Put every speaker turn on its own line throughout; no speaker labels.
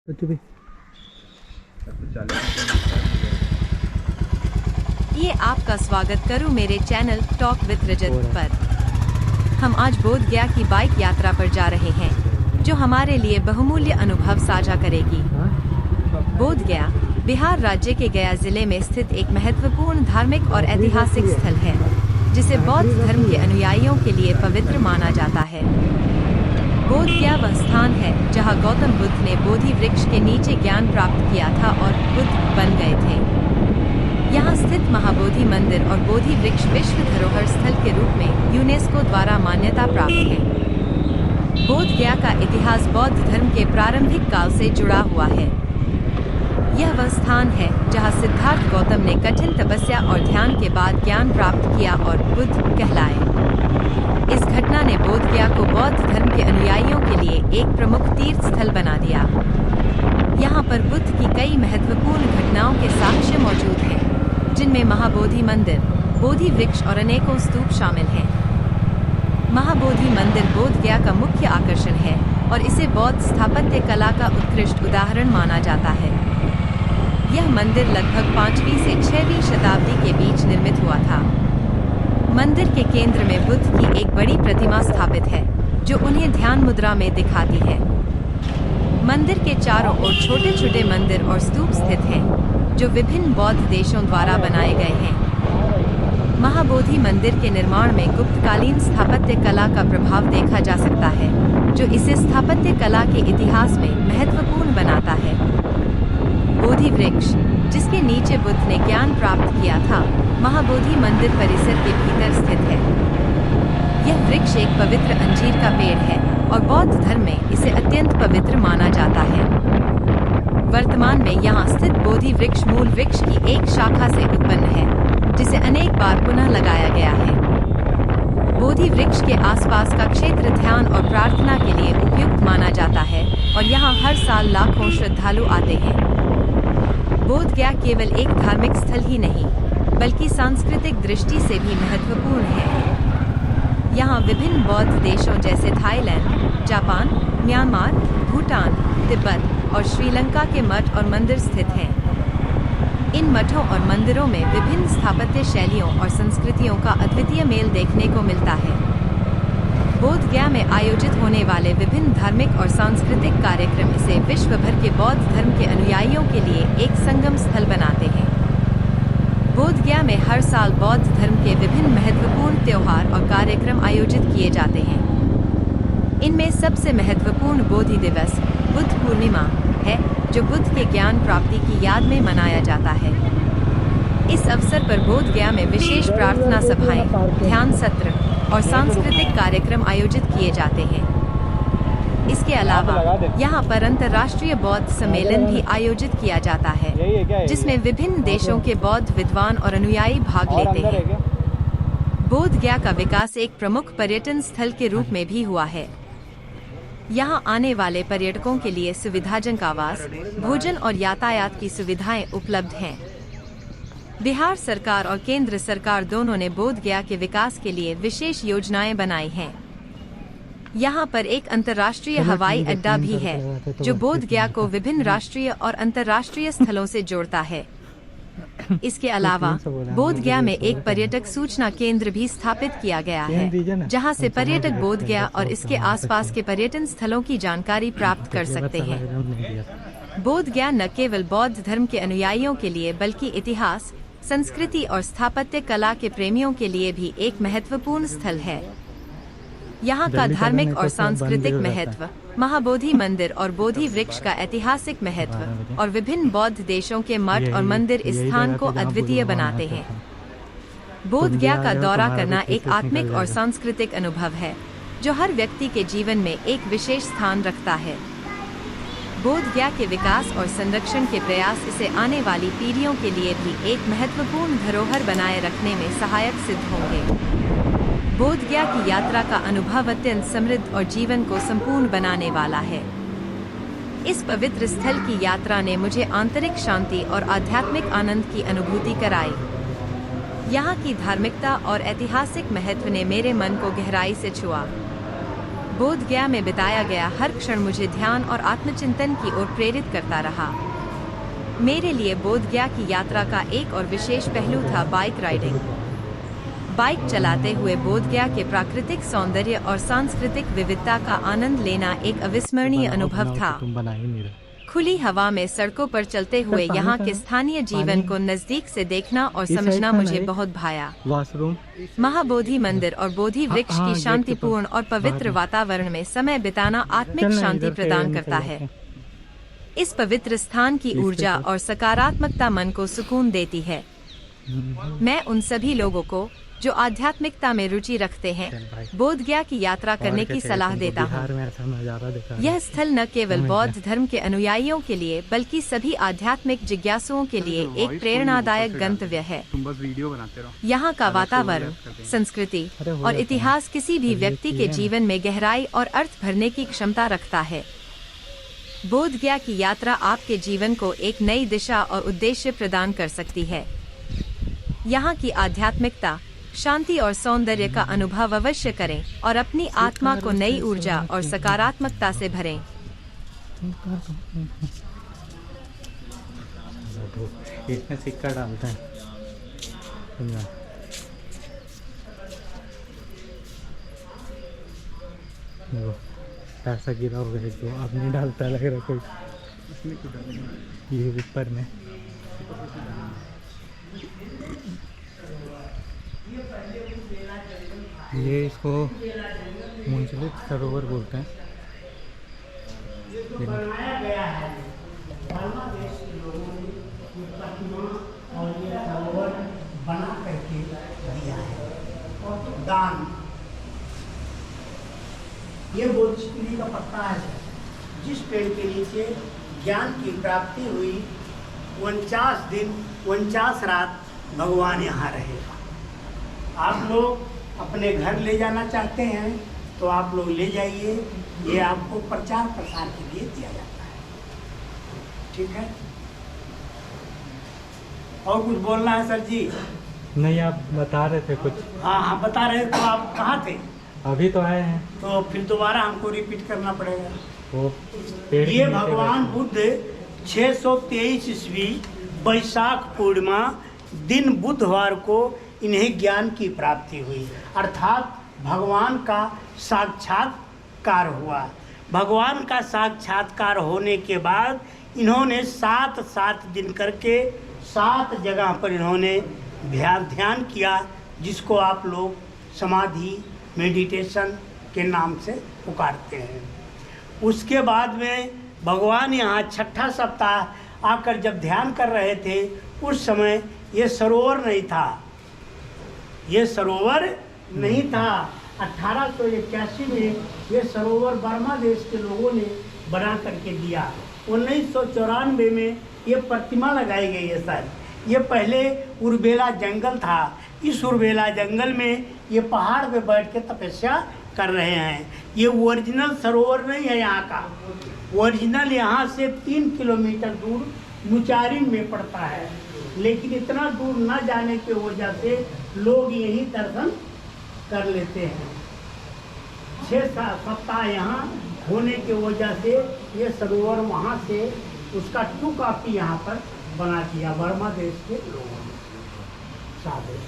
भी
ये आपका स्वागत करूं मेरे चैनल टॉक विद रजत पर। हम आज बोध गया की बाइक यात्रा पर जा रहे हैं जो हमारे लिए बहुमूल्य अनुभव साझा करेगी। बोध गया बिहार राज्य के गया जिले में स्थित एक महत्वपूर्ण धार्मिक और ऐतिहासिक स्थल है जिसे बौद्ध धर्म के अनुयायियों के लिए पवित्र माना जाता है। बोध गया वह स्थान है जहां गौतम बुद्ध ने बोधि वृक्ष के नीचे ज्ञान प्राप्त किया था और बुद्ध बन गए थे। यहाँ स्थित महाबोधि मंदिर और बोधि वृक्ष विश्व धरोहर स्थल के रूप में यूनेस्को द्वारा मान्यता प्राप्त है। बोध गया का इतिहास बौद्ध धर्म के प्रारंभिक काल से जुड़ा हुआ है। यह वह स्थान है जहाँ सिद्धार्थ गौतम ने कठिन तपस्या और ध्यान के बाद ज्ञान प्राप्त किया और बुद्ध कहलाए। इस घटना ने बोध गया को बौद्ध धर्म के अनुयायियों के लिए एक प्रमुख तीर्थ स्थल बना दिया। यहाँ पर बुद्ध की कई महत्वपूर्ण घटनाओं के साक्ष्य मौजूद हैं, जिनमें महाबोधि मंदिर, बोधि वृक्ष और अनेकों स्तूप शामिल हैं। महाबोधि मंदिर बोध गया का मुख्य आकर्षण है और इसे बौद्ध स्थापत्य कला का उत्कृष्ट उदाहरण माना जाता है। यह मंदिर लगभग 5वीं से 6वीं शताब्दी के बीच निर्मित हुआ था। मंदिर के केंद्र में बुद्ध की एक बड़ी प्रतिमा स्थापित है जो उन्हें ध्यान मुद्रा में दिखाती है। मंदिर के चारों ओर छोटे छोटे मंदिर और स्तूप स्थित हैं जो विभिन्न बौद्ध देशों द्वारा बनाए गए हैं। महाबोधि मंदिर के निर्माण में गुप्तकालीन स्थापत्य कला का प्रभाव देखा जा सकता है जो इसे स्थापत्य कला के इतिहास में महत्वपूर्ण बनाता है। बोधि वृक्ष जिसके नीचे बुद्ध ने ज्ञान प्राप्त किया था, महाबोधि मंदिर परिसर के भीतर स्थित है। यह वृक्ष एक पवित्र अंजीर का पेड़ है और बौद्ध धर्म में इसे अत्यंत पवित्र माना जाता है। वर्तमान में यहाँ स्थित बोधि वृक्ष मूल वृक्ष की एक शाखा से उत्पन्न है जिसे अनेक बार पुनः लगाया गया है। बोधि वृक्ष के आसपास का क्षेत्र ध्यान और प्रार्थना के लिए उपयुक्त माना जाता है और यहाँ हर साल लाखों श्रद्धालु आते हैं। बोध गया केवल एक धार्मिक स्थल ही नहीं बल्कि सांस्कृतिक दृष्टि से भी महत्वपूर्ण है। यहाँ विभिन्न बौद्ध देशों जैसे Thailand, Japan, Myanmar, Bhutan, Tibet और श्रीलंका के मठ और मंदिर स्थित हैं। इन मठों और मंदिरों में विभिन्न स्थापत्य शैलियों और संस्कृतियों का अद्वितीय मेल देखने को मिलता है। बोध गया में आयोजित होने वाले विभिन्न धार्मिक और सांस्कृतिक कार्यक्रम इसे विश्व भर के बौद्ध धर्म के अनुयायियों के लिए एक संगम स्थल बनाते हैं। बोध गया में हर साल बौद्ध धर्म के विभिन्न महत्वपूर्ण त्योहार और कार्यक्रम आयोजित किए जाते हैं। इनमें सबसे महत्वपूर्ण बोधि दिवस बुद्ध पूर्णिमा है जो बुद्ध के ज्ञान प्राप्ति की याद में मनाया जाता है। इस अवसर पर बोध गया में विशेष प्रार्थना सभाएं, ध्यान सत्र और सांस्कृतिक कार्यक्रम आयोजित किए जाते हैं। इसके अलावा यहाँ पर अंतर्राष्ट्रीय बौद्ध सम्मेलन भी आयोजित किया जाता है जिसमें विभिन्न देशों के बौद्ध विद्वान और अनुयायी भाग लेते हैं। बोध गया का विकास एक प्रमुख पर्यटन स्थल के रूप में भी हुआ है। यहाँ आने वाले पर्यटकों के लिए सुविधाजनक आवास, भोजन और यातायात की सुविधाएं उपलब्ध हैं। बिहार सरकार और केंद्र सरकार दोनों ने बोध गया के विकास के लिए विशेष योजनाएं बनाई हैं। यहाँ पर एक अंतर्राष्ट्रीय हवाई अड्डा भी है जो बोध गया को विभिन्न राष्ट्रीय और अंतर्राष्ट्रीय स्थलों से जोड़ता है। इसके अलावा बोध गया में एक पर्यटक सूचना केंद्र भी स्थापित किया गया है जहाँ से पर्यटक बोध गया और इसके आसपास के पर्यटन स्थलों की जानकारी प्राप्त कर सकते हैं। बोध गया न केवल बौद्ध धर्म के अनुयायियों के लिए बल्कि इतिहास, संस्कृति और स्थापत्य कला के प्रेमियों के लिए भी एक महत्वपूर्ण स्थल है। यहाँ का धार्मिक और सांस्कृतिक महत्व, महाबोधि मंदिर और बोधि वृक्ष का ऐतिहासिक महत्व और विभिन्न बौद्ध देशों के मठ और मंदिर इस स्थान को अद्वितीय बनाते हैं। बोध गया का दौरा करना एक आत्मिक और सांस्कृतिक अनुभव है जो हर व्यक्ति के जीवन में एक विशेष स्थान रखता है। बोध गया के विकास और संरक्षण के प्रयास इसे आने वाली पीढ़ियों के लिए भी एक महत्वपूर्ण धरोहर बनाए रखने में सहायक सिद्ध होंगे। बोध गया की यात्रा का अनुभव अत्यंत समृद्ध और जीवन को संपूर्ण बनाने वाला है। इस पवित्र स्थल की यात्रा ने मुझे आंतरिक शांति और आध्यात्मिक आनंद की अनुभूति कराई। यहाँ की धार्मिकता और ऐतिहासिक महत्व ने मेरे मन को गहराई से छुआ। बोध गया में बिताया गया हर क्षण मुझे ध्यान और आत्मचिंतन की ओर प्रेरित करता रहा। मेरे लिए बोध गया की यात्रा का एक और विशेष पहलू था बाइक राइडिंग। बाइक चलाते हुए बोध गया के प्राकृतिक सौंदर्य और सांस्कृतिक विविधता का आनंद लेना एक अविस्मरणीय अनुभव था। खुली हवा में सड़कों पर चलते हुए यहाँ के स्थानीय जीवन को नजदीक से देखना और समझना मुझे बहुत भाया। महाबोधि मंदिर और बोधि वृक्ष की शांतिपूर्ण और पवित्र वातावरण में समय बिताना आत्मिक शांति प्रदान करता है। इस पवित्र स्थान की ऊर्जा और सकारात्मकता मन को सुकून देती है। मैं उन सभी लोगों को जो आध्यात्मिकता में रुचि रखते हैं बोध गया की यात्रा करने की सलाह देता हूँ। यह स्थल न केवल बौद्ध धर्म के अनुयायियों के लिए बल्कि सभी आध्यात्मिक जिज्ञासुओं के लिए एक प्रेरणादायक गंतव्य है। यहाँ का वातावरण, संस्कृति और इतिहास किसी भी व्यक्ति के जीवन में गहराई और अर्थ भरने की क्षमता रखता है। बोध गया की यात्रा आपके जीवन को एक नई दिशा और उद्देश्य प्रदान कर सकती है। यहाँ की आध्यात्मिकता, शांति और सौंदर्य का अनुभव अवश्य करें और अपनी आत्मा को नई ऊर्जा और सकारात्मकता से भरें।
इसमें सिक्का डालते हैं। पैसा गिरा हुआ है जो अब नहीं डालता, लग रहा कोई इसमें क्यों डालेंगे ये ऊपर में। ये इसको मुंसलिक सरोवर बोलते हैं।
बनाया गया है बांग्लादेश के लोगों ने ये प्रतिमा और ये सरोवर बना करके दिया है। और दान, ये बोधिसत्व का पत्ता है जिस पेड़ के नीचे ज्ञान की प्राप्ति हुई। 49 दिन 49 रात भगवान यहाँ रहेगा। आप लोग अपने घर ले जाना चाहते हैं तो आप लोग ले जाइए, ये आपको प्रचार प्रसार के लिए दिया जाता है। ठीक है, और कुछ बोलना है सर जी?
नहीं, आप बता रहे थे कुछ।
हाँ बता रहे। तो आप कहाँ थे?
अभी तो आए हैं।
तो फिर दोबारा हमको रिपीट करना पड़ेगा।
वो पेड़
ये भगवान बुद्ध 623 ईस्वी वैशाख पूर्णिमा दिन बुधवार को इन्हें ज्ञान की प्राप्ति हुई, अर्थात भगवान का साक्षात्कार हुआ। भगवान का साक्षात्कार होने के बाद इन्होंने 7 दिन करके 7 जगह पर इन्होंने ध्यान किया, जिसको आप लोग समाधि मेडिटेशन के नाम से पुकारते हैं। उसके बाद में भगवान यहाँ 6ठा सप्ताह आकर जब ध्यान कर रहे थे, उस समय ये सरोवर नहीं था। ये सरोवर नहीं था। 1881 में ये सरोवर बर्मा देश के लोगों ने बना करके दिया। 1994 में ये प्रतिमा लगाई गई है सर। ये पहले उर्बेला जंगल था। इस उर्बेला जंगल में ये पहाड़ पे बैठ के तपस्या कर रहे हैं। ये ओरिजिनल सरोवर नहीं है यहाँ का। ओरिजिनल यहाँ से 3 किलोमीटर दूर मुचारिम में पड़ता है, लेकिन इतना दूर न जाने की वजह से लोग यही दर्शन कर लेते हैं। 6 सप्ताह यहाँ होने की वजह से ये सरोवर वहाँ से उसका 2 कॉपी यहाँ पर बना दिया बर्मा देश के लोगों ने। साधे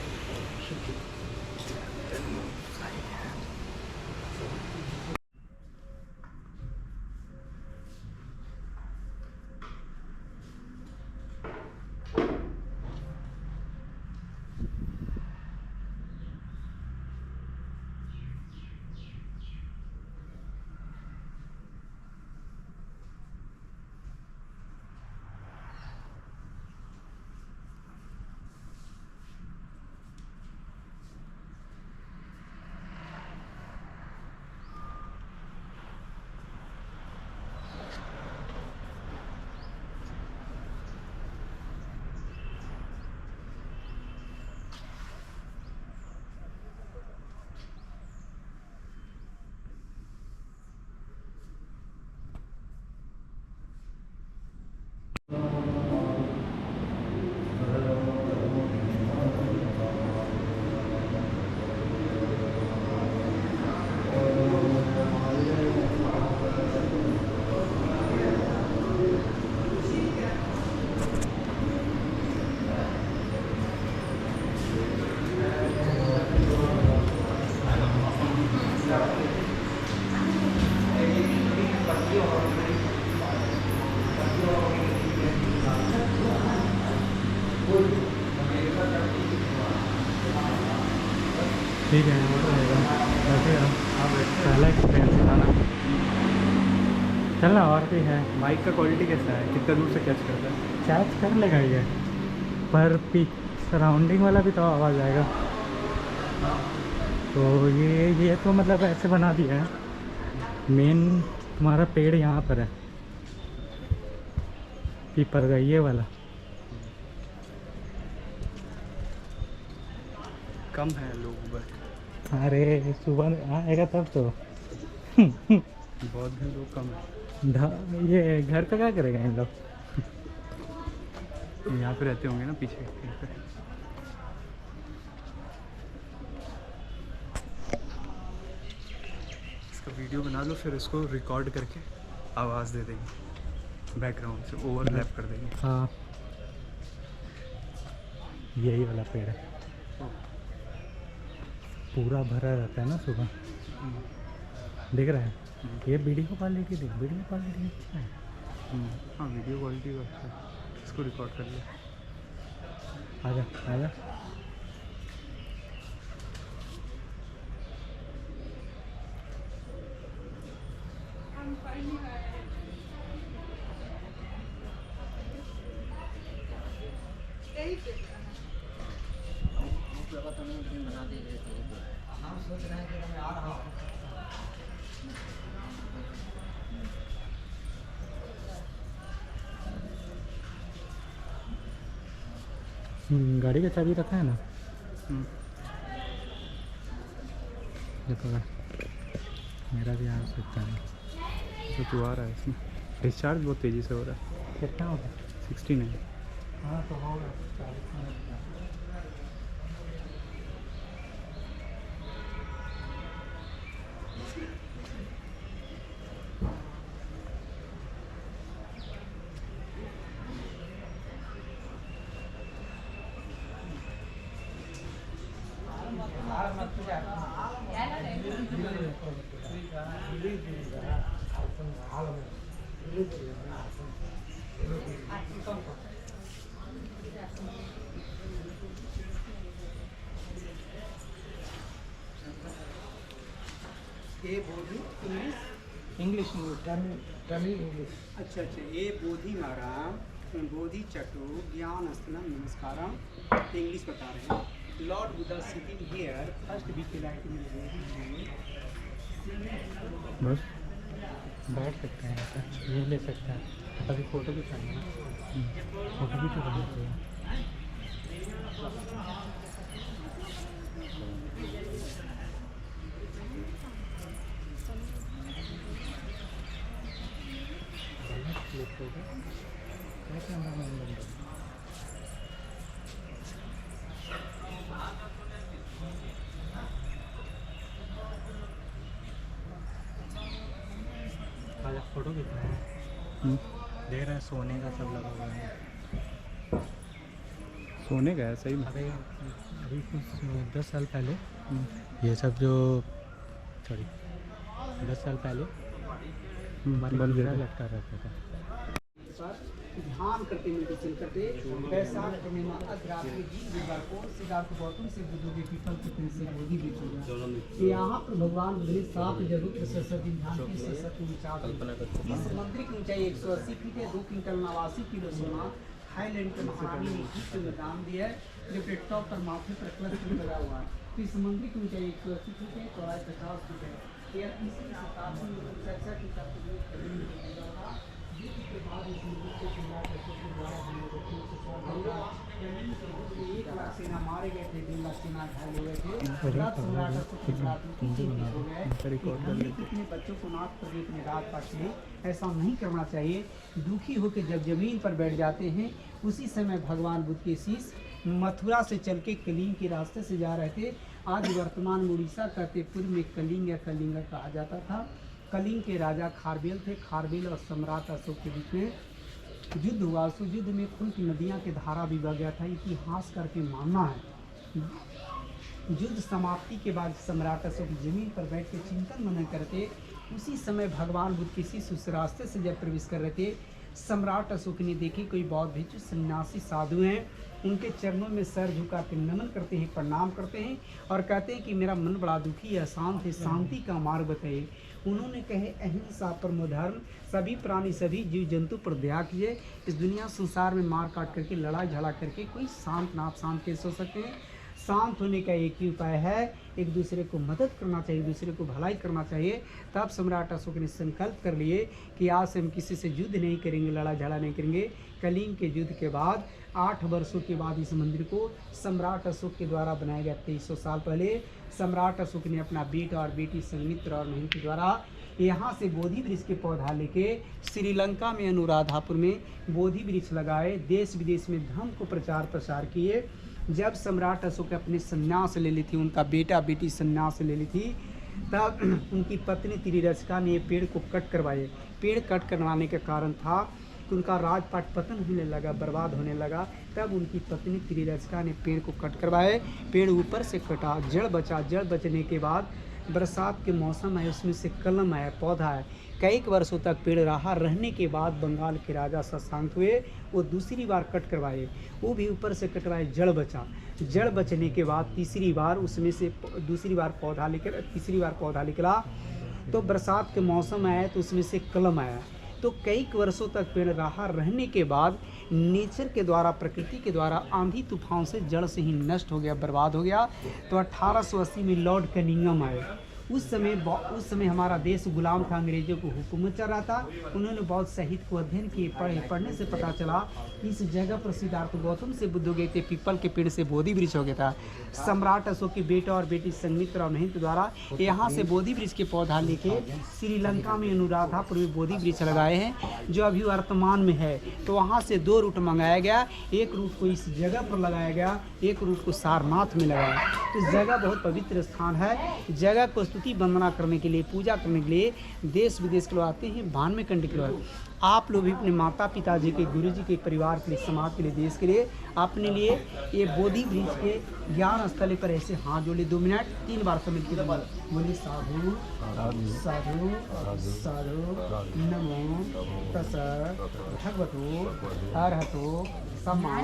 ठीक है वो तो रहेगा बैठेगा। पहला एक्सपीरियंस था ना। चलना और भी है।
माइक का क्वालिटी कैसा है, कितना दूर से कैच करता है?
कैच कर लेगा ये, पर पीक सराउंडिंग वाला भी तो आवाज़ आएगा। तो ये तो मतलब ऐसे बना दिया है, मेन तुम्हारा पेड़ यहाँ पर है पीपर का, ये वाला
कम है लोग बट
अरे सुबह आएगा तब तो।
बहुत भी लोग कम है।
ये घर पे क्या करेगा इन लोग?
यहाँ पे रहते होंगे ना पीछे कहीं पे। इसका वीडियो बना लो, फिर इसको रिकॉर्ड करके आवाज़ दे देंगे, बैकग्राउंड से ओवरलैप कर देंगे।
हाँ यही वाला पेड़ है, पूरा भरा रहता है ना सुबह। दिख रहा है ये वीडियो क्वालिटी, देख वीडियो क्वालिटी अच्छा है।
हाँ वीडियो क्वालिटी तो अच्छा है, इसको रिकॉर्ड कर लिया।
आजा आजा। गाड़ी का चाबी रखा है ना? देखो मेरा भी आ सकता है।
तो तू आ रहा है इसमें, डिस्चार्ज बहुत तेज़ी से हो रहा है।
कितना होगा?
69।
हाँ तो होगा।
ये बोधी
इंग्लिश तमिल इंग्लिश।
अच्छा ये बोधी महाराम बोधी चटु ज्ञान स्तनम नमस्कारम, इंग्लिश बता रहे हैं। Lord Buddha sitting here first बी के लाइट में
बस बैठ सकते हैं ऐसा, ये ले सकते हैं। अभी फ़ोटो भी चाहिए ना, फ़ोटो भी तो करना चाहिए। क्या कैमरा मैन बन रहा है? आज फोटो कितना है? देख रहे हैं सोने का सब लगा हुआ है।
सोने का है सही में?
अरे अभी कुछ 10 साल पहले ये सब जो सॉरी 10 साल पहले हमारे
बंद
बंदरा
रहता।
लटका रहता था।
ध्यान करते मेडिटेशन करते वैशाख पूर्णिमा अधरात्रि बुधवार को सिद्धार्थ गौतम से बुद्धू के पीपल के पेड़ से बोधि वृक्ष होगा। यहाँ पर भगवान बुद्ध ने 7 जगह सरस्वती ध्यान की सरस्वती विचार इस मंदिर की ऊंचाई 180 फीट है। 2 क्विंटल 89 किलो सोना थाईलैंड के महारानी ने गिफ्ट में दान दिया है, जो टॉप पर माथे पर क्लच लगा हुआ है। तो इस मंदिर की ऊंचाई 180 फीट है, चौड़ाई 50 फीट है। यह तीसरी शताब्दी में चर्चा की जाती है। एक लाख सेना मारे गए थे, 2 लाख सेना घायल हो गए थे। कितने बच्चों को नाथ प्रदीप में रात पाते, ऐसा नहीं करना चाहिए। दुखी होकर जब जमीन पर बैठ जाते हैं, उसी समय भगवान बुद्ध के शीश मथुरा से चल के कलिंग के रास्ते से जा रहे थे। आज वर्तमान उड़ीसा कहते, पूर्व में कलिंग या कलिंगा कहा जाता था। कलिंग के राजा खारबेल थे। खारबेल और सम्राट अशोक के बीच में युद्ध हुआ। उस युद्ध में खून की नदियाँ के धारा भी बह गया था। इतिहास करके मानना है, युद्ध समाप्ति के बाद सम्राट अशोक जमीन पर बैठ के चिंतन मनन करते। उसी समय भगवान बुद्ध के शिष्य उस रास्ते से जब प्रवेश कर रहे थे,
सम्राट अशोक ने देखे कोई बौद्ध भिक्षु सन्यासी साधु हैं, उनके चरणों में सर झुका के नमन करते हैं, प्रणाम करते हैं और कहते हैं कि मेरा मन बड़ा दुखी है, अशांत है, शांति का मार्ग बताइए। उन्होंने कहे अहिंसा परमो धर्म, सभी प्राणी सभी जीव जंतु पर दया कीजिए। इस दुनिया संसार में मार काट करके लड़ाई झगड़ा करके कोई शांत ना आप शांत कैसे हो सकते हैं। शांत होने का एक ही उपाय है, एक दूसरे को मदद करना चाहिए, एक दूसरे को भलाई करना चाहिए। तब सम्राट अशोक ने संकल्प कर लिए कि आज से हम किसी से युद्ध नहीं करेंगे, लड़ाई झगड़ा नहीं करेंगे। कलिंग के युद्ध के बाद 8 वर्षों के बाद इस मंदिर को सम्राट अशोक के द्वारा बनाया गया। 2300 साल पहले सम्राट अशोक ने अपना बेटा और बेटी संघमित्र और महंत के द्वारा यहाँ से बोधि वृक्ष के पौधा लेके श्रीलंका में अनुराधापुर में बोधि वृक्ष लगाए, देश विदेश में धर्म को प्रचार प्रसार किए। जब सम्राट अशोक अपने संन्यास ले ली थी, उनका बेटा बेटी संन्यास ले ली थी, तब उनकी पत्नी त्रिरक्षका ने पेड़ को कट करवाए। पेड़ कट करवाने का कारण था कि उनका राजपाट पतन होने लगा, बर्बाद होने लगा। तब उनकी पत्नी त्रिरक्षका ने पेड़ को कट करवाए, पेड़ ऊपर से कटा, जड़ बचा। जड़ बचने के बाद बरसात के मौसम है, उसमें से कलम आया, पौधा है। कई वर्षों तक पेड़ रहा, रहने के बाद बंगाल के राजा शशांक हुए, वो दूसरी बार कट करवाए, वो भी ऊपर से कटवाए, जड़ बचा। जड़ बचने के बाद तीसरी बार उसमें से दूसरी बार पौधा निकला, तीसरी बार पौधा निकला तो बरसात के मौसम आया तो उसमें से कलम आया। तो कई वर्षों तक पेड़ रहा, रहने के बाद नेचर के द्वारा, प्रकृति के द्वारा आंधी तूफान से जड़ से ही नष्ट हो गया, बर्बाद हो गया। तो 1880 में लॉर्ड कनिंघम आए। उस समय हमारा देश गुलाम था, अंग्रेजों को हुकूमत चल रहा था। उन्होंने बहुत साहित्य को अध्ययन किए, पढ़ने से पता चला कि इस जगह पर सिद्धार्थ गौतम से बुद्ध हो गए थे, पीपल के पेड़ से बोधि वृक्ष हो गया था। सम्राट अशोक के बेटा और बेटी संघमित्र और महंत द्वारा यहाँ से बोधि वृक्ष के पौधा लेके श्रीलंका में अनुराधापुर में बोधि वृक्ष लगाए हैं, जो अभी वर्तमान में है। तो वहाँ से 2 रूट मंगाया गया, एक रूट को इस जगह पर लगाया गया, एक रूट को सारनाथ में लगाया। तो जगह बहुत पवित्र स्थान है। जगह को स्तुति वंदना करने के लिए, पूजा करने के लिए देश विदेश के लोग आते हैं, 92 कंट्री के लोग। आप लोग भी अपने माता पिता जी के, गुरु जी के, परिवार के लिए, समाज के लिए, देश के लिए, अपने लिए ये बोधि वृक्ष के ज्ञान स्थल पर ऐसे हाथ जोड़े 2 मिनट 3 बार समझ के बोलिए साधु साधु साधु नमो तस् भगवतो अरहतो सम्मा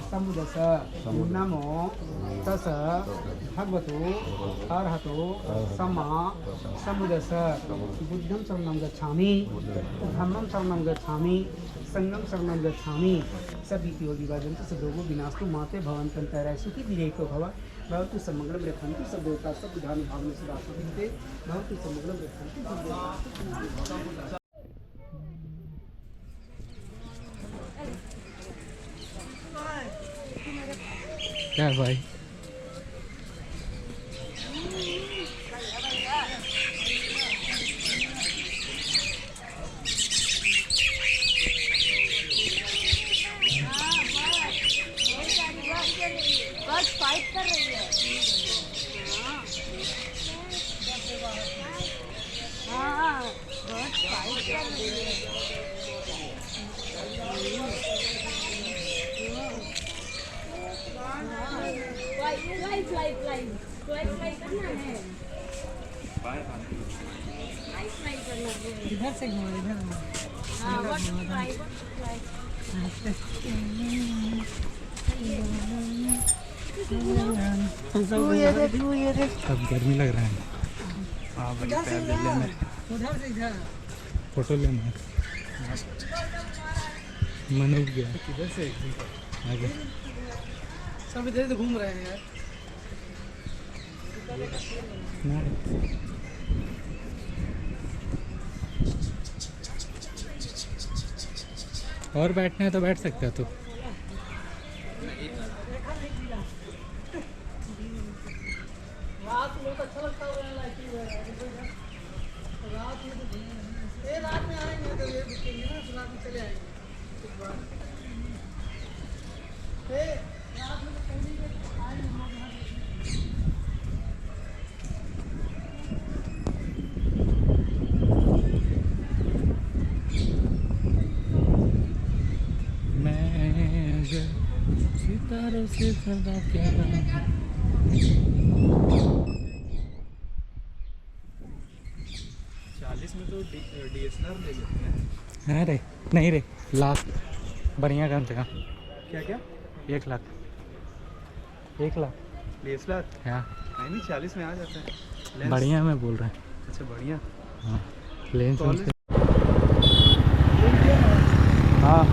सम्बुद्धस्स। नमो तस् भगवतो अरहतो सम्मा सम्बुद्धस्स। बुद्धं शरणं गच्छामि, धम्मं शरणं गच्छामि, संगम शरणं गच्छामि। सभी योगी वाजंतु सदोगो विनाशतु माते भवन्तं तैराय सुखी दिरेको भव भवतु समग्रं रक्षन्तु सब देवता सब विधान भाव में सदा सुखिते भवतु समग्रं रक्षन्तु सब देवता।
क्या भाई?
बस फाइट कर रही है। हाँ बहुत फाइट कर रही है। फ्लाई करना है। फ्लाई करना है।
इधर से घुमा, इधर घुमा।
हाँ फ्लाई।
अब गर्मी लग रहा है।
हाँ भाई, पैर ले लेना।
उधर से इधर
फोटो लेना है। मन उब गया।
किधर से?
आगे
सब इधर से घूम रहे हैं यार।
और बैठना है तो बैठ सकते हो तो।
रात में तो अच्छा लगता है, रात में आएंगे तो ये रुकेंगे ना, रात में चले आएंगे एक बार। रात में तो आएंगे हमारे यहाँ।
मैं सितारों से सदा प्यारा।
40 में तो DSLR ले लेते हैं।
अरे नहीं रे, लाख बढ़िया कम से कम
क्या क्या
1 लाख 1 लाख
20 लाख
हाँ
नहीं 40 में आ जाता है लेंस।
बढ़िया मैं बोल रहा हूँ।
अच्छा बढ़िया
हाँ लेंस
कॉलेज
हाँ